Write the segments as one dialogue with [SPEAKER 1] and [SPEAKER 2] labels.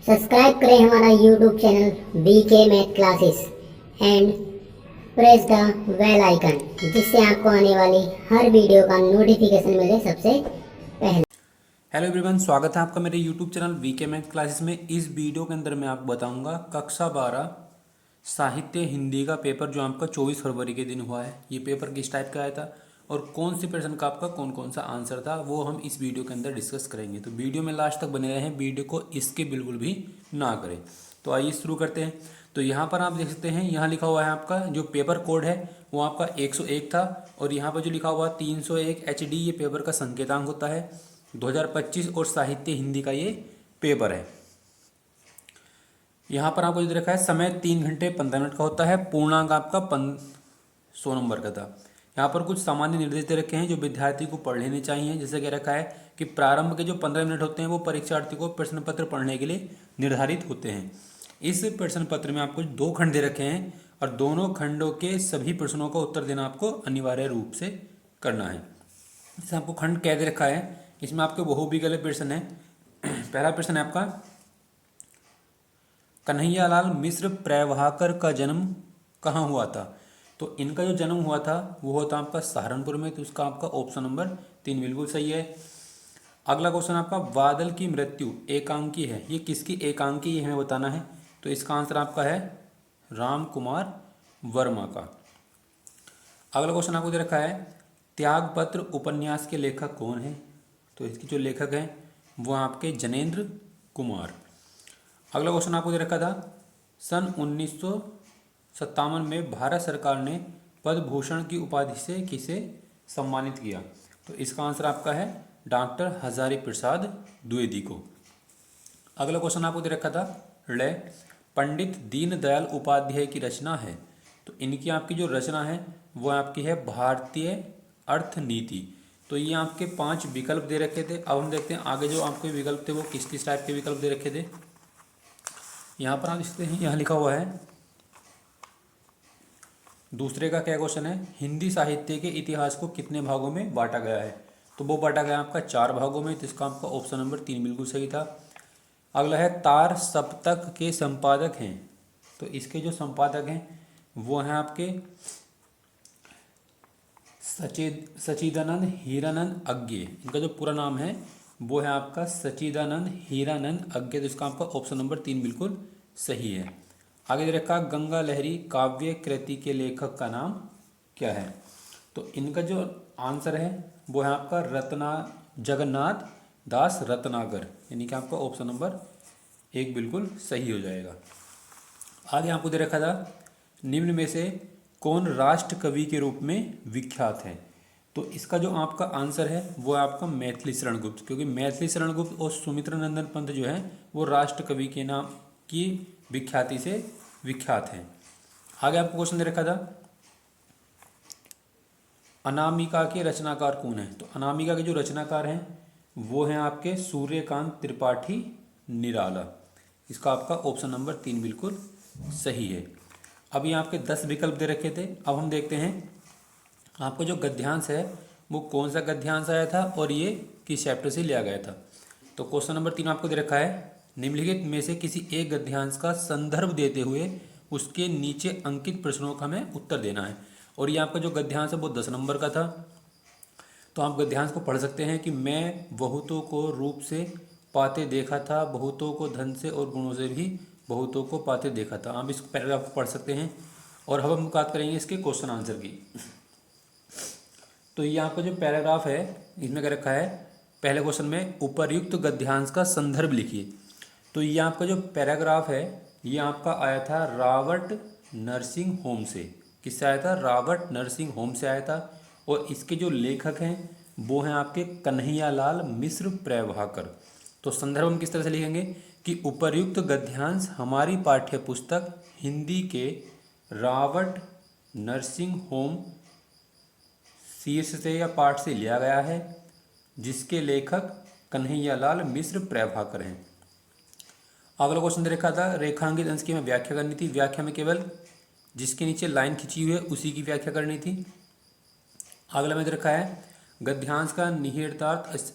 [SPEAKER 1] Subscribe करें हमारा YouTube channel VK math classes and press the bell icon, जिससे आपको आने वाली हर वीडियो का नोटिफिकेशन मिले सबसे पहले।
[SPEAKER 2] हेलो एवरीवन, स्वागत है आपका मेरे YouTube channel VK math classes में। इस वीडियो के अंदर मैं आपको बताऊंगा कक्षा 12 साहित्य हिंदी का पेपर जो आपका 24 फरवरी के दिन हुआ है। ये पेपर किस टाइप का आया था और कौन सी प्रश्न का आपका कौन कौन सा आंसर था, वो हम इस वीडियो के अंदर डिस्कस करेंगे। तो वीडियो में लास्ट तक बने रहें, वीडियो को इसके बिल्कुल भी ना करें। तो आइए शुरू करते हैं। तो यहाँ पर आप देख सकते हैं, यहाँ लिखा हुआ है आपका जो पेपर कोड है वो आपका 101 था, और यहाँ पर जो लिखा हुआ 301 HD ये पेपर का संकेतांक होता है। 2025 और साहित्य हिंदी का ये पेपर है। यहाँ पर आपको जो रखा है समय 3 घंटे 15 मिनट का होता है। पूर्णांक आपका 100 नंबर का था। यहाँ पर कुछ सामान्य निर्देश दे रखे हैं जो विद्यार्थी को पढ़ लेने चाहिए। जैसे कह रखा है कि प्रारंभ के जो 15 मिनट होते हैं वो परीक्षार्थी को प्रश्न पत्र पढ़ने के लिए निर्धारित होते हैं। इस प्रश्न पत्र में आपको 2 खंड दे रखे हैं और दोनों खंडों के सभी प्रश्नों का उत्तर देना आपको अनिवार्य रूप से करना है। जैसे आपको खंड कह दे रखा है, इसमें आपके बहुविकल्प प्रश्न है। पहला प्रश्न है आपका, कन्हैयालाल मिश्र प्रभाकर का जन्म कहाँ हुआ था? तो इनका जो जन्म हुआ था वो होता आपका सहारनपुर में। तो इसका आपका ऑप्शन नंबर 3 बिल्कुल सही है। अगला क्वेश्चन आपका, बादल की मृत्यु एकांकी है, ये किसकी एकांकी है हमें बताना है। तो इसका आंसर आपका है राम कुमार वर्मा का। अगला क्वेश्चन आपको दे रखा है, त्यागपत्र उपन्यास के लेखक कौन है? तो इसके जो लेखक हैं वो आपके जनेंद्र कुमार। अगला क्वेश्चन आपको दे रखा था, सन 1957 में भारत सरकार ने पद्म भूषण की उपाधि से किसे सम्मानित किया? तो इसका आंसर आपका है डॉक्टर हजारी प्रसाद द्विवेदी को। अगला क्वेश्चन आपको दे रखा था, ले पंडित दीनदयाल उपाध्याय की रचना है। तो इनकी आपकी जो रचना है वो आपकी है भारतीय अर्थनीति। तो ये आपके 5 विकल्प दे रखे थे। अब हम देखते हैं आगे जो आपके विकल्प थे वो किस किस टाइप के विकल्प दे रखे थे। यहाँ पर आप देखते हैं, यहाँ लिखा हुआ है दूसरे का क्या क्वेश्चन है, हिंदी साहित्य के इतिहास को कितने भागों में बांटा गया है? तो वो बांटा गया आपका 4 भागों में। तो इसका आपका ऑप्शन नंबर 3 बिल्कुल सही था। अगला है, तार सप्तक के संपादक हैं। तो इसके जो संपादक हैं वो हैं आपके सचिदानंद हीरानंद अज्ञे। इनका जो पूरा नाम है वो है आपका सचिदानंद हीरानंद अज्ञे। तो इसका आपका ऑप्शन नंबर 3 बिल्कुल सही है। आगे दे रखा, गंगा लहरी काव्य कृति के लेखक का नाम क्या है? तो इनका जो आंसर है वो है आपका जगन्नाथ दास रत्नाकर, यानी कि आपका ऑप्शन नंबर 1 बिल्कुल सही हो जाएगा। आगे आपको दे रखा था, निम्न में से कौन राष्ट्र कवि के रूप में विख्यात है? तो इसका जो आपका आंसर है वो है आपका मैथिली शरण गुप्त, क्योंकि मैथिली शरण गुप्त और सुमित्रा नंदन पंत जो है वो राष्ट्र कवि के नाम की विख्याति से विख्यात हैं। आगे आपको क्वेश्चन दे रखा था, अनामिका के रचनाकार कौन है? तो अनामिका के जो रचनाकार हैं वो हैं आपके सूर्यकांत त्रिपाठी निराला। इसका आपका ऑप्शन नंबर 3 बिल्कुल सही है। अभी आपके 10 विकल्प दे रखे थे। अब हम देखते हैं आपको जो गद्यांश है वो कौन सा गद्यांश आया था और ये किस चैप्टर से लिया गया था। तो क्वेश्चन नंबर 3 आपको दे रखा है, निम्नलिखित में से किसी एक गद्यांश का संदर्भ देते हुए उसके नीचे अंकित प्रश्नों का हमें उत्तर देना है। और ये आपका जो गद्यांश है वो 10 नंबर का था। तो आप गद्यांश को पढ़ सकते हैं कि मैं बहुतों को रूप से पाते देखा था, बहुतों को धन से और गुणों से भी बहुतों को पाते देखा था। आप इस पैराग्राफ को पढ़ सकते हैं। और अब हम बात करेंगे इसके क्वेश्चन आंसर की। तो ये आपका जो पैराग्राफ है इसमें क्या रखा है, पहले क्वेश्चन में उपर्युक्त गद्यांश का संदर्भ लिखिए। तो ये आपका जो पैराग्राफ है ये आपका आया था रॉबर्ट नर्सिंग होम से। किससे आया था? रॉबर्ट नर्सिंग होम से आया था। और इसके जो लेखक हैं वो हैं आपके कन्हैयालाल मिश्र प्रभाकर। तो संदर्भ हम किस तरह से लिखेंगे कि उपर्युक्त गद्यांश हमारी पाठ्य पुस्तक हिंदी के रॉबर्ट नर्सिंग होम शीर्ष से या पाठ से लिया गया है, जिसके लेखक कन्हैयालाल मिश्र प्रभाकर हैं। अगला क्वेश्चन दे रखा था, रेखांकित अंश की हमें व्याख्या करनी थी। व्याख्या में केवल जिसके नीचे लाइन खिंची हुई है उसी की व्याख्या करनी थी। अगला में दे रखा है, गद्यांश का निहितार्थ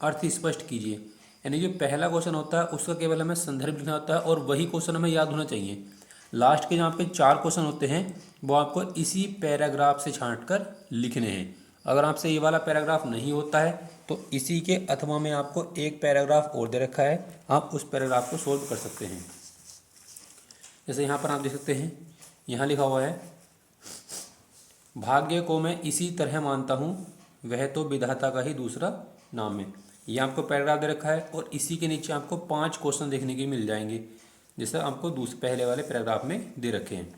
[SPEAKER 2] अर्थ स्पष्ट कीजिए। यानी जो पहला क्वेश्चन होता है उसका केवल हमें संदर्भ लिखना होता है और वही क्वेश्चन हमें याद होना चाहिए। लास्ट के जहाँ पे 4 क्वेश्चन होते हैं वो आपको इसी पैराग्राफ से छांट कर लिखने हैं। अगर आपसे ये वाला पैराग्राफ नहीं होता है तो इसी के अथवा में आपको एक पैराग्राफ और दे रखा है, आप उस पैराग्राफ को सोल्व कर सकते हैं। जैसे यहाँ पर आप देख सकते हैं, यहाँ लिखा हुआ है भाग्य को मैं इसी तरह मानता हूँ, वह तो विधाता का ही दूसरा नाम है। ये आपको पैराग्राफ दे रखा है और इसी के नीचे आपको 5 क्वेश्चन देखने के मिल जाएंगे, जैसे आपको पहले वाले पैराग्राफ में दे रखे हैं।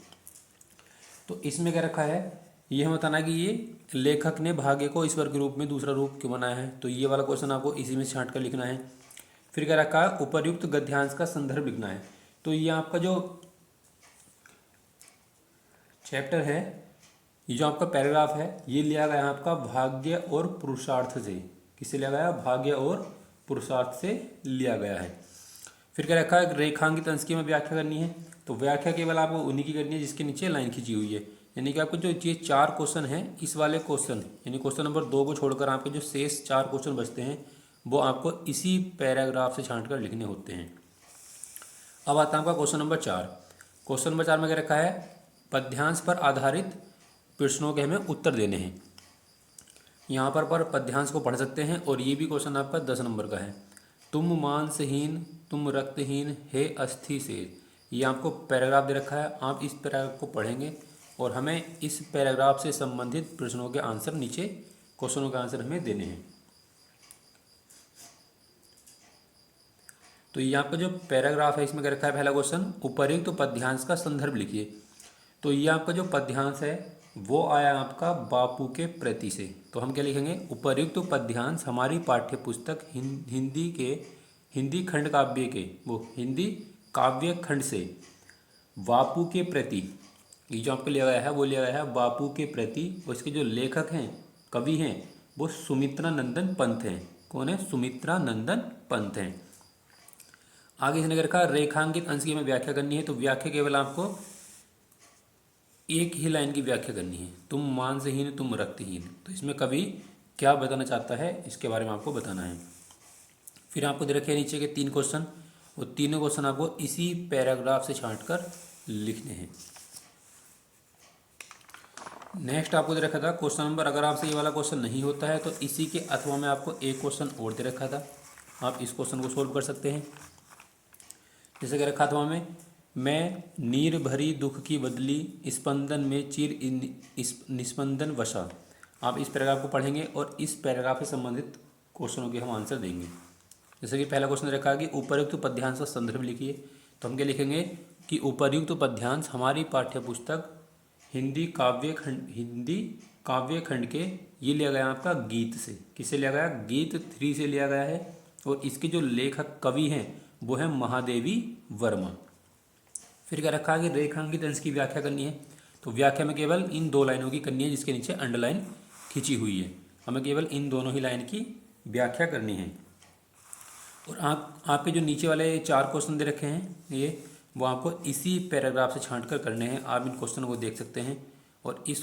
[SPEAKER 2] तो इसमें क्या रखा है, ये हमें बताना है कि ये लेखक ने भाग्य को ईश्वर के रूप में दूसरा रूप क्यों बनाया है, तो ये वाला क्वेश्चन आपको इसी में छांट कर लिखना है। फिर क्या रखा है, उपर्युक्त गद्यांश का संदर्भ लिखना है। तो ये आपका जो चैप्टर है, ये जो आपका पैराग्राफ है, ये लिया गया है आपका भाग्य और पुरुषार्थ से। किससे लिया गया, भाग्य और पुरुषार्थ से लिया गया है। फिर क्या रखा है, रेखांकित अंश की हमें व्याख्या करनी है। तो व्याख्या केवल आपको उन्हीं की करनी है जिसके नीचे लाइन खींची हुई है। यानी कि आपको जो ये 4 क्वेश्चन हैं, इस वाले क्वेश्चन यानी क्वेश्चन नंबर 2 को छोड़कर आपके जो शेष 4 क्वेश्चन बचते हैं वो आपको इसी पैराग्राफ से छांट कर लिखने होते हैं। अब आता है आपका क्वेश्चन नंबर 4। क्वेश्चन नंबर 4 में क्या रखा है, पद्यांश पर आधारित प्रश्नों के हमें उत्तर देने हैं। यहाँ पर पद्यांश को पढ़ सकते हैं और ये भी क्वेश्चन आपका 10 नंबर का है। तुम मांसहीन तुम रक्तहीन हे अस्थि से, ये आपको पैराग्राफ दे रखा है। आप इस पैराग्राफ को पढ़ेंगे और हमें इस पैराग्राफ से संबंधित प्रश्नों के आंसर नीचे क्वेश्चनों के आंसर हमें देने हैं। तो ये आपका जो पैराग्राफ है इसमें क्या रखा है, पहला क्वेश्चन उपर्युक्त पद्यांश का संदर्भ लिखिए। तो ये आपका जो पद्यांश है वो आया आपका बापू के प्रति से। तो हम क्या लिखेंगे, उपर्युक्त पद्यांश हमारी पाठ्य पुस्तक हिंदी खंड काव्य के हिंदी काव्य खंड से बापू के प्रति, ये जो आपको लिया गया है वो लिया गया है बापू के प्रति। और इसके जो लेखक हैं, कवि हैं, वो सुमित्रा नंदन पंत हैं। कौन है, सुमित्रा नंदन पंत हैं। आगे इसने रखा रेखांकित अंश की हमें व्याख्या करनी है। तो व्याख्या केवल आपको एक ही लाइन की व्याख्या करनी है, तुम मांसहीन तुम रक्तहीन। तो इसमें कवि क्या बताना चाहता है इसके बारे में आपको बताना है। फिर आपको दे रखे नीचे के 3 क्वेश्चन, वो तीनों क्वेश्चन आपको इसी पैराग्राफ से छांट कर लिखने हैं। नेक्स्ट आपको दे रखा था क्वेश्चन नंबर, अगर आपसे ये वाला क्वेश्चन नहीं होता है तो इसी के अथवा में आपको एक क्वेश्चन और दे रखा था, आप इस क्वेश्चन को सोल्व कर सकते हैं। जैसे कि रखा था हमें, मैं नीर भरी दुख की बदली स्पंदन में चिर निस्पंदन वशा। आप इस पैराग्राफ को पढ़ेंगे और इस पैराग्राफ से संबंधित क्वेश्चनों के हम आंसर देंगे। जैसे कि पहला क्वेश्चन रखा कि उपर्युक्त पद्यांश का संदर्भ लिखिए। तो हम क्या लिखेंगे कि उपर्युक्त पद्यांश हमारी पाठ्य पुस्तक हिंदी काव्य खंड के, ये लिया गया आपका गीत से। किससे लिया गया, गीत 3 से लिया गया है। और इसके जो लेखक कवि हैं वो है महादेवी वर्मा। फिर क्या रखा है कि रेखांकित अंश की व्याख्या करनी है। तो व्याख्या में केवल इन 2 लाइनों की करनी है जिसके नीचे अंडरलाइन खींची हुई है। हमें केवल इन दोनों ही लाइन की व्याख्या करनी है। और आपके जो नीचे वाले 4 क्वेश्चन दे रखे हैं वो आपको इसी पैराग्राफ से छांट कर करने हैं। आप इन क्वेश्चन को देख सकते हैं और इन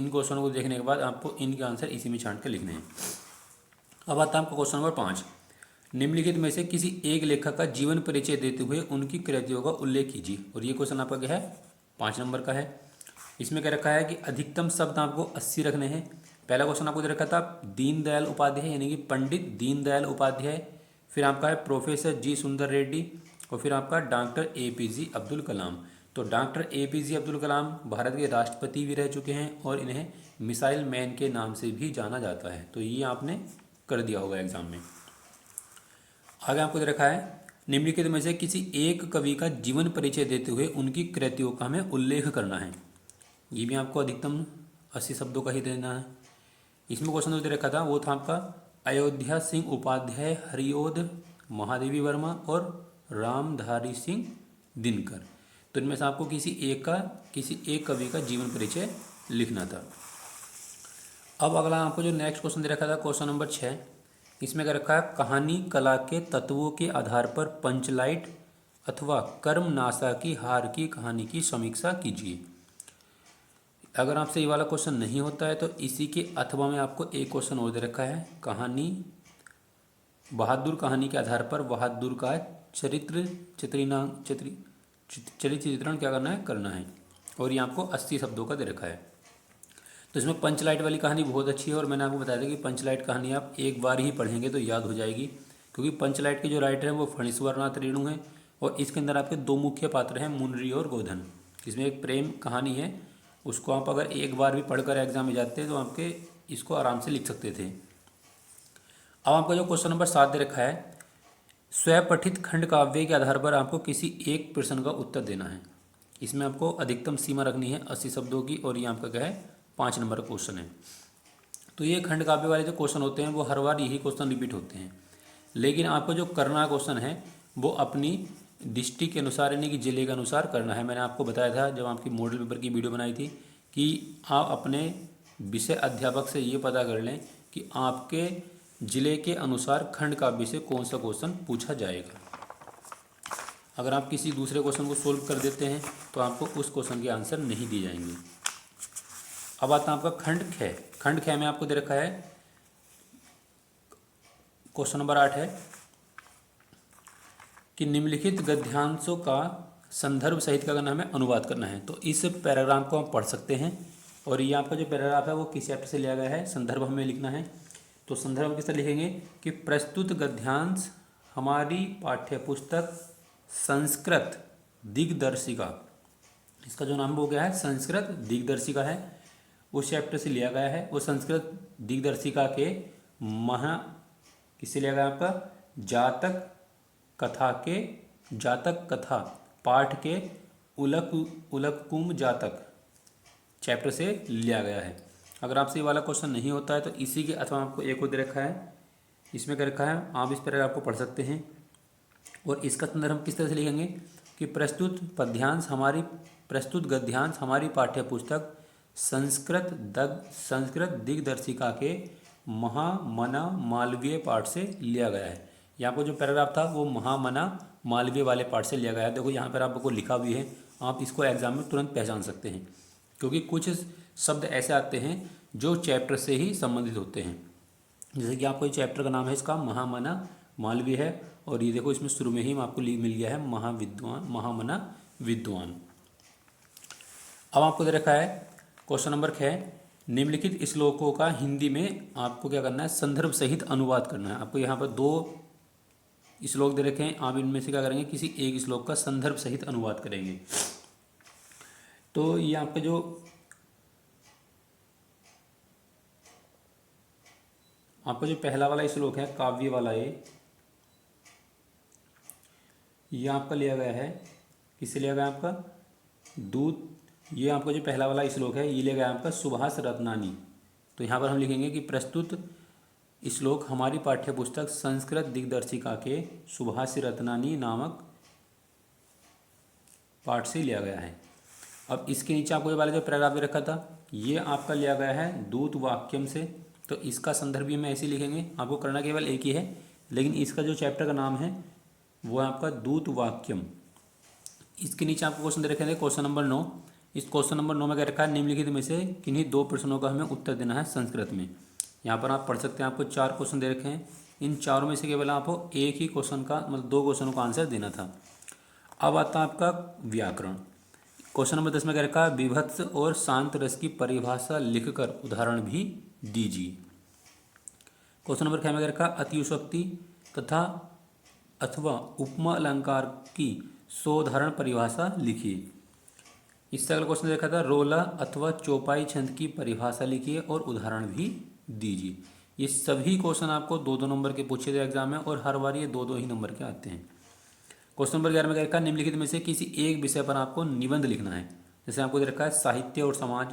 [SPEAKER 2] क्वेश्चनों को देखने के बाद आपको इनके आंसर इसी में छांट कर लिखने हैं। अब आता है आपका क्वेश्चन नंबर 5। निम्नलिखित में से किसी एक लेखक का जीवन परिचय देते हुए उनकी कृतियों का उल्लेख कीजिए। और ये क्वेश्चन आपका क्या है, 5 नंबर का है। इसमें क्या रखा है कि अधिकतम शब्द आपको 80 रखने हैं। पहला क्वेश्चन आपको दे रखा था दीनदयाल उपाध्याय यानी कि पंडित दीनदयाल उपाध्याय। फिर आपका है प्रोफेसर जी सुंदर रेड्डी और फिर आपका डॉक्टर APJ अब्दुल कलाम। तो डॉक्टर APJ अब्दुल कलाम भारत के राष्ट्रपति भी रह चुके हैं और इन्हें मिसाइल मैन के नाम से भी जाना जाता है। तो ये आपने कर दिया होगा एग्जाम में। आगे आपको दे रखा है निम्नलिखित में से किसी एक कवि का जीवन परिचय देते हुए उनकी कृतियों का हमें उल्लेख करना है। ये भी आपको अधिकतम 80 शब्दों का ही देना है। इसमें क्वेश्चन जो रखा था वो था आपका अयोध्या सिंह उपाध्याय, हरिओध महादेवी वर्मा और रामधारी सिंह दिनकर। तो इनमें से आपको किसी एक कवि का जीवन परिचय लिखना था। अब अगला आपको जो नेक्स्ट क्वेश्चन दे रखा था क्वेश्चन नंबर 6, इसमें क्या रखा है कहानी कला के तत्वों के आधार पर पंचलाइट अथवा कर्म नासा की हार की कहानी की समीक्षा कीजिए। अगर आपसे ये वाला क्वेश्चन नहीं होता है तो इसी के अथवा में आपको एक क्वेश्चन और दे रखा है कहानी बहादुर कहानी के आधार पर बहादुर का चरित्र चित्रण क्या करना है। और ये आपको 80 शब्दों का दे रखा है। तो इसमें पंचलाइट वाली कहानी बहुत अच्छी है और मैंने आपको बताया था कि पंचलाइट कहानी आप एक बार ही पढ़ेंगे तो याद हो जाएगी, क्योंकि पंचलाइट के जो राइटर हैं वो फणीश्वरनाथ रेणु हैं और इसके अंदर आपके दो मुख्य पात्र हैं, मुनरी और गोधन। इसमें एक प्रेम कहानी है, उसको आप अगर एक बार भी पढ़कर एग्जाम में जाते हैं तो आपके इसको आराम से लिख सकते थे। अब आपका जो क्वेश्चन नंबर 7 दे रखा है, स्वपठित खंड काव्य के आधार पर आपको किसी एक प्रश्न का उत्तर देना है। इसमें आपको अधिकतम सीमा रखनी है 80 शब्दों की और ये आपका क्या है 5 नंबर का क्वेश्चन है। तो ये खंड काव्य वाले जो क्वेश्चन होते हैं वो हर बार यही क्वेश्चन रिपीट होते हैं, लेकिन आपको जो करना क्वेश्चन है वो अपनी डिस्ट्रिक्ट के अनुसार यानी कि जिले के अनुसार करना है। मैंने आपको बताया था जब आपकी मॉडल पेपर की वीडियो बनाई थी कि आप अपने विषय अध्यापक से ये पता कर लें कि आपके जिले के अनुसार खंड काव्य से कौन सा क्वेश्चन पूछा जाएगा। अगर आप किसी दूसरे क्वेश्चन को सोल्व कर देते हैं तो आपको उस क्वेश्चन के आंसर नहीं दिए जाएंगे। अब आता है आपका खंड ख। खंड ख में आपको दे रखा है क्वेश्चन नंबर 8 है कि निम्नलिखित गद्यांशों का संदर्भ सहित क्या करना हमें अनुवाद करना है। तो इस पैराग्राफ को हम पढ़ सकते हैं और ये आपका जो पैराग्राफ है वो किस चैप्टर से लिया गया है, संदर्भ हमें लिखना है। तो संदर्भ हम किस तरह लिखेंगे कि प्रस्तुत गद्यांश हमारी पाठ्यपुस्तक संस्कृत दिग्दर्शिका, इसका जो नाम हो गया है संस्कृत दिग्दर्शिका है, उस चैप्टर से लिया गया है। वो संस्कृत दिग्दर्शिका के किससे लिया गया आपका जातक कथा पाठ के उलकुम जातक चैप्टर से लिया गया है। अगर आपसे ये वाला क्वेश्चन नहीं होता है तो इसी के अथवा आपको एक और दे रखा है, इसमें क्या रखा है आप इस पैराग्राफ को पढ़ सकते हैं। और इसका संदर्भ हम किस तरह से लिखेंगे कि प्रस्तुत गद्यांश हमारी पाठ्यपुस्तक संस्कृत दिग्दर्शिका के महामना मालवीय पाठ से लिया गया है। यहाँ पर जो पैराग्राफ था वो महामना मालवीय वाले पाठ से लिया गया है। देखो यहाँ पर आपको लिखा भी है, आप इसको एग्जाम में तुरंत पहचान सकते हैं, क्योंकि कुछ शब्द ऐसे आते हैं जो चैप्टर से ही संबंधित होते हैं। जैसे कि आपको ये चैप्टर का नाम है इसका महामना मालवीय है और ये देखो इसमें शुरू में ही आपको मिल गया है महामना विद्वान। अब आपको दे रखा है क्वेश्चन नंबर 6, निम्नलिखित श्लोकों का हिंदी में आपको क्या करना है संदर्भ सहित अनुवाद करना है। आपको यहाँ पर 2 श्लोक दे रखे हैं, आप इनमें से क्या करेंगे किसी एक श्लोक का संदर्भ सहित अनुवाद करेंगे। तो ये आपका जो पहला वाला श्लोक है काव्य वाला ये आपका लिया गया है, किससे लिया गया आपका दूत। ये आपका जो पहला वाला श्लोक है ये लिया गया आपका सुभाष रत्नानी। तो यहाँ पर हम लिखेंगे कि प्रस्तुत श्लोक हमारी पाठ्यपुस्तक संस्कृत दिग्दर्शिका के सुभाष रत्नानी नामक पाठ से लिया गया है। अब इसके नीचे आपको ये वाला जो पैराग्राफ दे रखा था ये आपका लिया गया है दूत वाक्यम से। तो इसका संदर्भ भी मैं ऐसे लिखेंगे, आपको करना केवल एक ही है, लेकिन इसका जो चैप्टर का नाम है वो है आपका दूत वाक्यम। इसके नीचे आपको क्वेश्चन दे रखे थे क्वेश्चन नंबर 9। इस क्वेश्चन नंबर 9 में क्या रखा है निम्नलिखित में से किन्हीं 2 प्रश्नों का हमें उत्तर देना है संस्कृत में। यहाँ पर आप पढ़ सकते हैं, आपको 4 क्वेश्चन दे रखे हैं, इन चारों में से केवल आपको एक ही क्वेश्चन का मतलब 2 क्वेश्चनों का आंसर देना था। अब आता है आपका व्याकरण। क्वेश्चन नंबर 10 में क्या रखा है विभत्स और शांत रस की परिभाषा लिखकर उदाहरण भी दीजिए। क्वेश्चन नंबर 5 में क्या रखा अतिशयोक्ति तथा अथवा उपमा अलंकार की सोधारण परिभाषा लिखिए। इससे अगला क्वेश्चन देखा था रोला अथवा चौपाई छंद की परिभाषा लिखिए और उदाहरण भी दीजिए। ये सभी क्वेश्चन आपको 2-2 नंबर के पूछे थे एग्जाम में और हर बार ये 2-2 ही नंबर के आते हैं। क्वेश्चन नंबर 11 में क्या रखा निम्नलिखित में से किसी एक विषय पर आपको निबंध लिखना है। जैसे आपको दे रखा है साहित्य और समाज,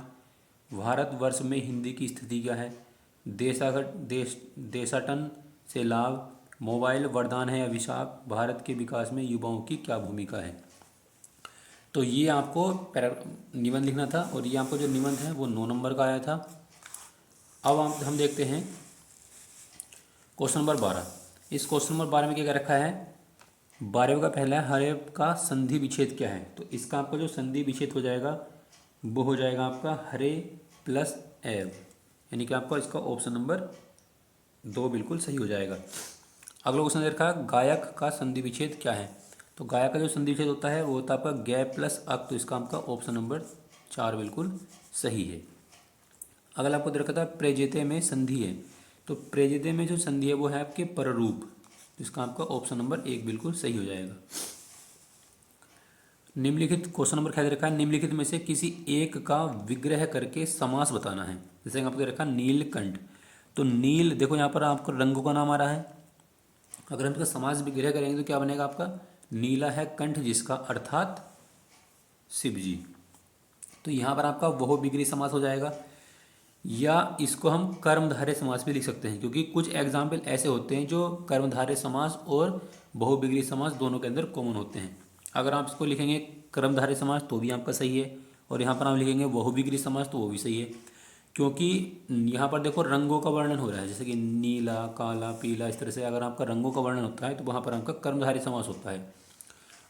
[SPEAKER 2] भारतवर्ष में हिंदी की स्थिति क्या है, देशाटन से लाभ, मोबाइल वरदान है अभिशाप, भारत के विकास में युवाओं की क्या भूमिका है। तो ये आपको निबंध लिखना था और ये आपको जो निबंध है वो 9 नंबर का आया था। अब हम देखते हैं क्वेश्चन नंबर 12। इस क्वेश्चन नंबर 12 में क्या रखा है 12वें का पहला है हरे का संधि विच्छेद क्या है। तो इसका आपका जो संधि विच्छेद हो जाएगा वो हो जाएगा आपका हरे प्लस एव, यानी कि आपका इसका ऑप्शन नंबर 2 बिल्कुल सही हो जाएगा। अगला क्वेश्चन दे रखा है गायक का संधि विच्छेद क्या है। तो गायक का जो संधि विच्छेद होता है वो होता है आपका गै प्लस अक, तो इसका आपका ऑप्शन नंबर 4 बिल्कुल सही है। अगला आपको दे रखा था प्रजेते में संधि है। तो प्रजेते में जो संधि है वो है आपके पररूप, तो इसका आपका ऑप्शन नंबर 1 बिल्कुल सही हो जाएगा। निम्नलिखित क्वेश्चन नंबर क्या दे रखा है, निम्नलिखित में से किसी एक का विग्रह करके समास बताना है। जैसे आपको दे रखा है नीलकंठ, तो नील देखो यहाँ पर आपको रंगों का नाम आ रहा है, अगर हम इसका समास विग्रह करेंगे तो क्या बनेगा आपका, नीला है कंठ जिसका, अर्थात शिव जी। तो यहाँ पर आपका बहुविग्रही समास हो जाएगा, या इसको हम कर्मधारय समास भी लिख सकते हैं, क्योंकि कुछ एग्जाम्पल ऐसे होते हैं जो कर्मधारय समास और बहुविग्रही समास दोनों के अंदर कॉमन होते हैं। अगर आप इसको लिखेंगे कर्मधारय समास तो भी आपका सही है, और यहाँ पर आप लिखेंगे बहुविग्रही समास तो वो भी सही है, क्योंकि यहाँ पर देखो रंगों का वर्णन हो रहा है, जैसे कि नीला, काला, पीला, इस तरह से अगर आपका रंगों का वर्णन होता है तो वहाँ पर आपका कर्मधारय समास होता है।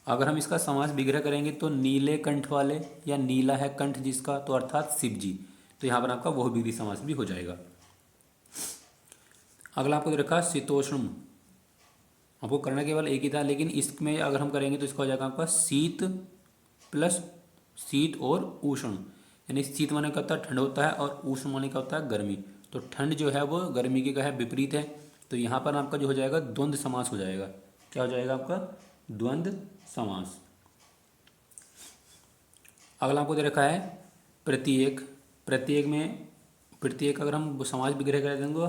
[SPEAKER 2] अगर हम इसका समास विग्रह करेंगे तो नीले कंठ वाले, या नीला है कंठ जिसका, तो अर्थात शिव जी, तो यहाँ पर आपका बहुविग्रही समास भी हो जाएगा। अगला आपको दे रखा शीतोष्ण, आपको करना केवल एक ही था, लेकिन इसमें अगर हम करेंगे तो इसका हो जाएगा आपका शीत प्लस शीत और उष्ण, यानी शीत माने का होता है ठंड होता है, और उष्ण माने का होता है गर्मी। तो ठंड जो है वो गर्मी की का है विपरीत है, तो यहाँ पर आपका जो हो जाएगा द्वंद्व समास हो जाएगा। क्या हो जाएगा आपका, द्वंद्व समास। अगला आपको दे रखा है प्रत्येक, प्रत्येक में प्रत्येक अगर हम समाज विग्रह कर देंगे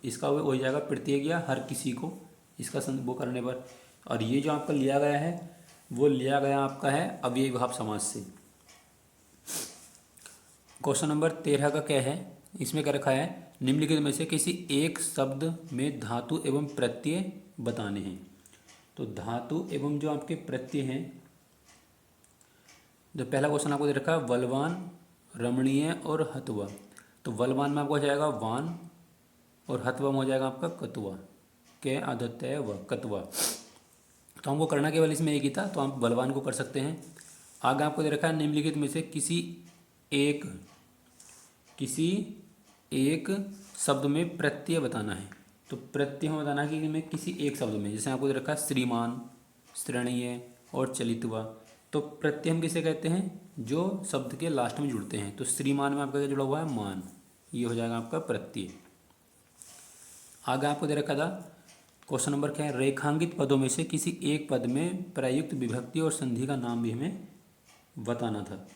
[SPEAKER 2] इसका वो हो जाएगा प्रत्येक या हर किसी को, इसका वो करने पर। और ये जो आपका लिया गया है वो लिया गया आपका है अव्ययीभाव समास से। क्वेश्चन नंबर 13 का क्या है, इसमें क्या रखा है, निम्नलिखित में से किसी एक शब्द में धातु एवं प्रत्यय बताने हैं। तो धातु एवं जो आपके प्रत्यय हैं, जो पहला क्वेश्चन आपको दे रखा है बलवान, रमणीय और हतवा। तो बलवान में आपको हो जाएगा वान, और हतवा में हो जाएगा आपका कतवा, के आदत्य व कतवा। तो हमको करना केवल इसमें एक ही था, तो हम बलवान को कर सकते हैं। आगे आपको दे रखा है निम्नलिखित में से किसी एक शब्द में प्रत्यय बताना है। तो प्रत्यय में बताना है कि मैं किसी एक शब्द में, जैसे आपको दे रखा है श्रीमान, श्रेणीय और चलितवा। तो प्रत्यय हम किसे कहते हैं, जो शब्द के लास्ट में जुड़ते हैं। तो श्रीमान में आपका क्या जुड़ा हुआ है, मान, ये हो जाएगा आपका प्रत्यय। आगे आपको दे रखा था क्वेश्चन नंबर क्या है, रेखांकित पदों में से किसी एक पद में प्रयुक्त विभक्ति और संधि का नाम भी हमें बताना था।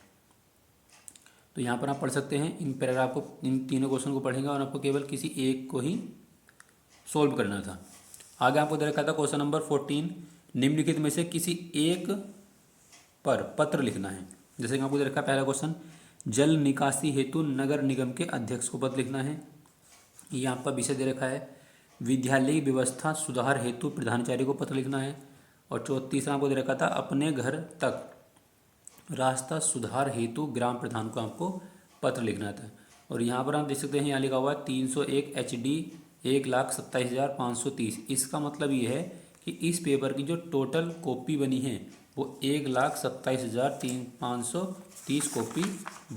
[SPEAKER 2] तो यहाँ पर आप पढ़ सकते हैं, इन पैराग्राफ को, इन तीनों क्वेश्चन को पढ़ेंगे और आपको केवल किसी एक को ही सोल्व करना था। आगे आपको दे रखा था क्वेश्चन नंबर 14, निम्नलिखित में से किसी एक पर पत्र लिखना है। जैसे कि आपको दे रखा है पहला क्वेश्चन, जल निकासी हेतु नगर निगम के अध्यक्ष को पत्र लिखना है। ये आपका विषय दे रखा है, विद्यालय व्यवस्था सुधार हेतु प्रधानाचार्य को पत्र लिखना है। और तीसरा आपको दे रखा था, अपने घर तक रास्ता सुधार हेतु ग्राम प्रधान को आपको पत्र लिखना था। और यहाँ पर आप देख सकते हैं, यहाँ लिखा हुआ है 301 HD 1,27,530। इसका मतलब ये है कि इस पेपर की जो टोटल कॉपी बनी है वो 1,27,530 कॉपी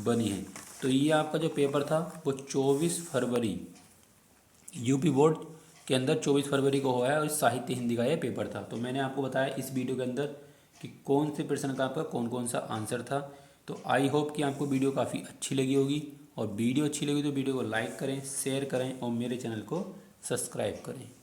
[SPEAKER 2] बनी है। तो ये आपका जो पेपर था वो 24 फरवरी यूपी बोर्ड के अंदर 24 फरवरी को हुआ है, और साहित्य हिंदी का ये पेपर था। तो मैंने आपको बताया इस वीडियो के अंदर कि कौन से प्रश्न का आपका कौन कौन सा आंसर था। तो आई होप कि आपको वीडियो काफ़ी अच्छी लगी होगी, और वीडियो अच्छी लगी तो वीडियो को लाइक करें, शेयर करें और मेरे चैनल को सब्सक्राइब करें।